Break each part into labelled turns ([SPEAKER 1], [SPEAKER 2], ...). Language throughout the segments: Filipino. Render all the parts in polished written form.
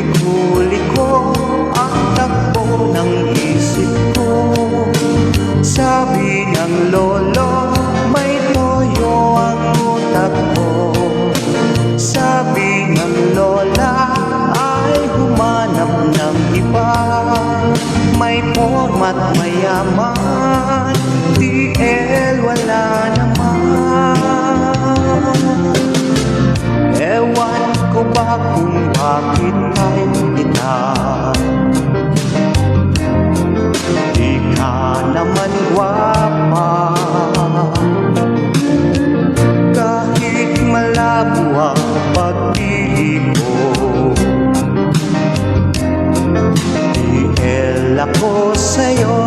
[SPEAKER 1] liko-liko ang takbo ng isip ko. Sabi ng lolo, may toyo ang utak ko. Sabi ng lola, ay humanap ng iba. May format mayaman, DL wala naman. Ewan ko ba kung bakit ay kita, di ka naman gwapa. Kahit malabo ang pag-ibig ko, DL ako sa'yo.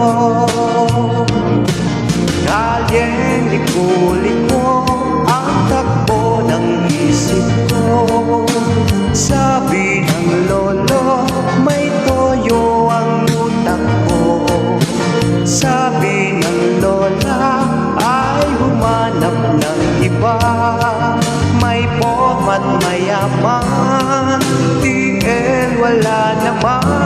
[SPEAKER 1] Kalyeng liko-liko ang takbo ng isip ko. Sabi ng lolo, may toyo ang utak ko. Sabi ng lola, ay humanap ng iba. May format mayaman, DL wala naman.